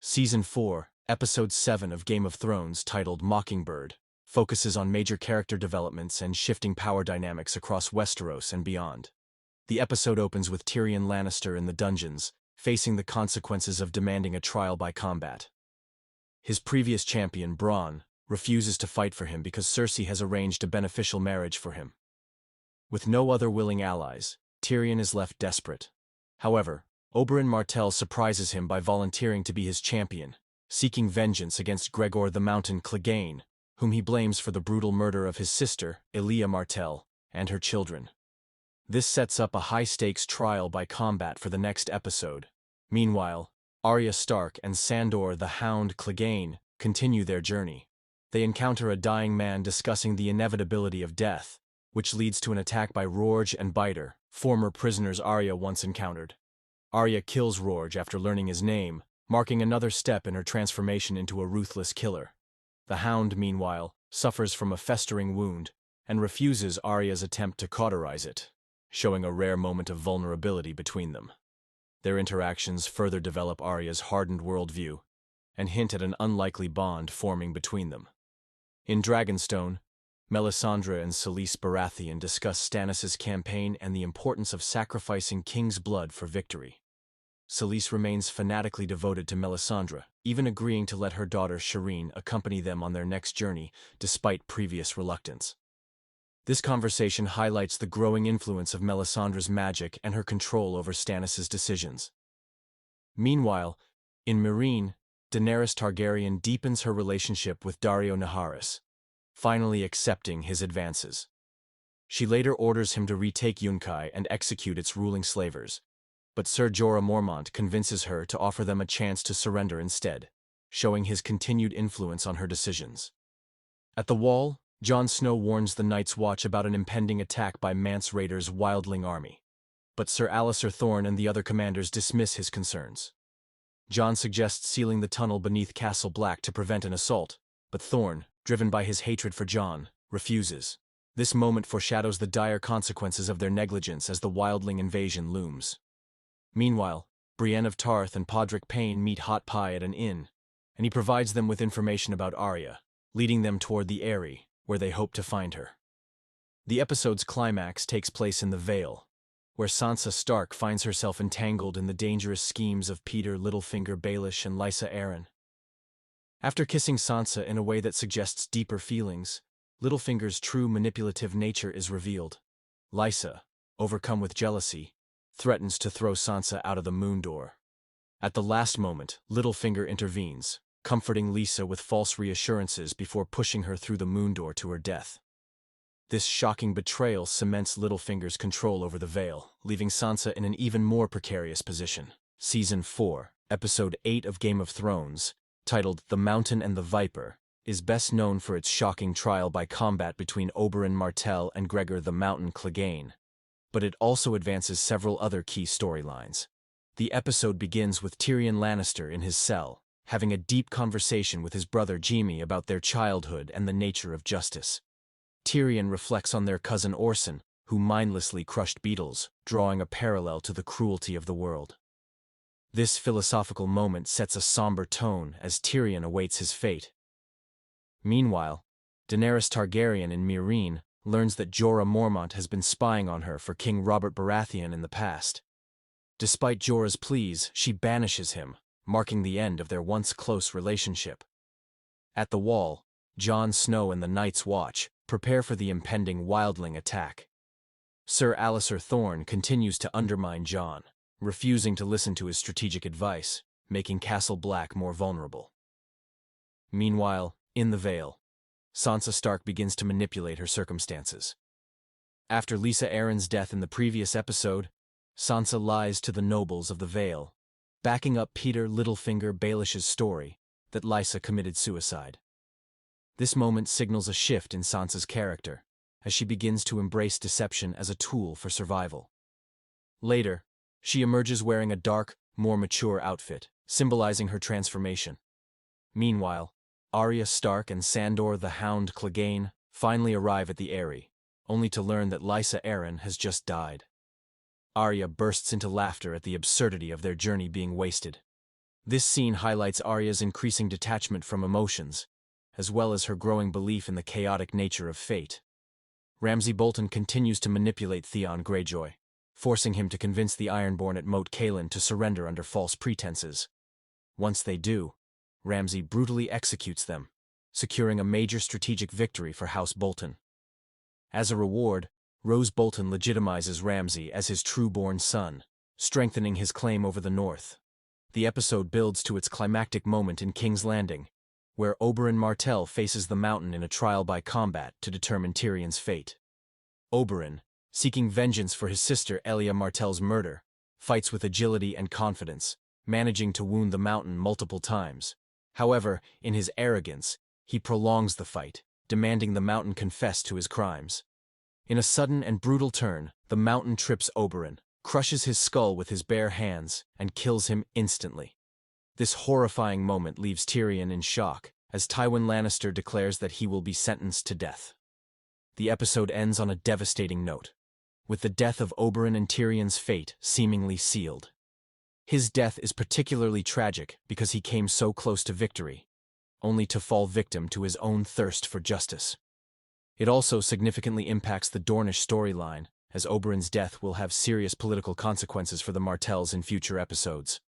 Season 4, Episode 7 of Game of Thrones, titled Mockingbird, focuses on major character developments and shifting power dynamics across Westeros and beyond. The episode opens with Tyrion Lannister in the dungeons, facing the consequences of demanding a trial by combat. His previous champion, Bronn, refuses to fight for him because Cersei has arranged a beneficial marriage for him. With no other willing allies, Tyrion is left desperate. However, Oberyn Martell surprises him by volunteering to be his champion, seeking vengeance against Gregor the Mountain Clegane, whom he blames for the brutal murder of his sister, Eyrie Martell, and her children. This sets up a high-stakes trial by combat for the next episode. Meanwhile, Arya Stark and Sandor the Hound Clegane continue their journey. They encounter a dying man discussing the inevitability of death, which leads to an attack by Rorge and Biter, former prisoners Arya once encountered. Arya kills Rorge after learning his name, marking another step in her transformation into a ruthless killer. The Hound, meanwhile, suffers from a festering wound and refuses Arya's attempt to cauterize it, showing a rare moment of vulnerability between them. Their interactions further develop Arya's hardened worldview and hint at an unlikely bond forming between them. In Dragonstone, Melisandre and Selyse Baratheon discuss Stannis' campaign and the importance of sacrificing king's blood for victory. Selyse remains fanatically devoted to Melisandre, even agreeing to let her daughter Shireen accompany them on their next journey, despite previous reluctance. This conversation highlights the growing influence of Melisandre's magic and her control over Stannis' decisions. Meanwhile, in Meereen, Daenerys Targaryen deepens her relationship with Daario Naharis, finally accepting his advances. She later orders him to retake Yunkai and execute its ruling slavers, but Ser Jorah Mormont convinces her to offer them a chance to surrender instead, showing his continued influence on her decisions. At the Wall, Jon Snow warns the Night's Watch about an impending attack by Mance Rayder's wildling army, but Ser Alliser Thorne and the other commanders dismiss his concerns. Jon suggests sealing the tunnel beneath Castle Black to prevent an assault, but Thorne, driven by his hatred for Jon, refuses. This moment foreshadows the dire consequences of their negligence as the wildling invasion looms. Meanwhile, Brienne of Tarth and Podrick Payne meet Hot Pie at an inn, and he provides them with information about Arya, leading them toward the Eyrie, where they hope to find her. The episode's climax takes place in the Vale, where Sansa Stark finds herself entangled in the dangerous schemes of Petyr Littlefinger Baelish and Lysa Arryn. After kissing Sansa in a way that suggests deeper feelings, Littlefinger's true manipulative nature is revealed. Lysa, overcome with jealousy, threatens to throw Sansa out of the moon door. At the last moment, Littlefinger intervenes, comforting Lysa with false reassurances before pushing her through the moon door to her death. This shocking betrayal cements Littlefinger's control over the Vale, leaving Sansa in an even more precarious position. Season 4, Episode 8 of Game of Thrones, titled The Mountain and the Viper, is best known for its shocking trial by combat between Oberyn Martell and Gregor the Mountain Clegane, but it also advances several other key storylines. The episode begins with Tyrion Lannister in his cell, having a deep conversation with his brother Jaime about their childhood and the nature of justice. Tyrion reflects on their cousin Orson, who mindlessly crushed beetles, drawing a parallel to the cruelty of the world. This philosophical moment sets a somber tone as Tyrion awaits his fate. Meanwhile, Daenerys Targaryen in Meereen learns that Jorah Mormont has been spying on her for King Robert Baratheon in the past. Despite Jorah's pleas, she banishes him, marking the end of their once close relationship. At the Wall, Jon Snow and the Night's Watch prepare for the impending wildling attack. Ser Alliser Thorne continues to undermine Jon, refusing to listen to his strategic advice, making Castle Black more vulnerable. Meanwhile, in the Vale, Sansa Stark begins to manipulate her circumstances. After Lysa Arryn's death in the previous episode, Sansa lies to the nobles of the Vale, backing up Petyr Littlefinger Baelish's story that Lysa committed suicide. This moment signals a shift in Sansa's character, as she begins to embrace deception as a tool for survival. Later, she emerges wearing a dark, more mature outfit, symbolizing her transformation. Meanwhile, Arya Stark and Sandor the Hound Clegane finally arrive at the Eyrie, only to learn that Lysa Arryn has just died. Arya bursts into laughter at the absurdity of their journey being wasted. This scene highlights Arya's increasing detachment from emotions, as well as her growing belief in the chaotic nature of fate. Ramsay Bolton continues to manipulate Theon Greyjoy, forcing him to convince the Ironborn at Moat Cailin to surrender under false pretenses. Once they do, Ramsay brutally executes them, securing a major strategic victory for House Bolton. As a reward, Rose Bolton legitimizes Ramsay as his true-born son, strengthening his claim over the North. The episode builds to its climactic moment in King's Landing, where Oberyn Martell faces the Mountain in a trial by combat to determine Tyrion's fate. Oberyn, seeking vengeance for his sister Elia Martell's murder, fights with agility and confidence, managing to wound the Mountain multiple times. However, in his arrogance, he prolongs the fight, demanding the Mountain confess to his crimes. In a sudden and brutal turn, the Mountain trips Oberyn, crushes his skull with his bare hands, and kills him instantly. This horrifying moment leaves Tyrion in shock, as Tywin Lannister declares that he will be sentenced to death. The episode ends on a devastating note, with the death of Oberyn and Tyrion's fate seemingly sealed. His death is particularly tragic because he came so close to victory, only to fall victim to his own thirst for justice. It also significantly impacts the Dornish storyline, as Oberyn's death will have serious political consequences for the Martells in future episodes.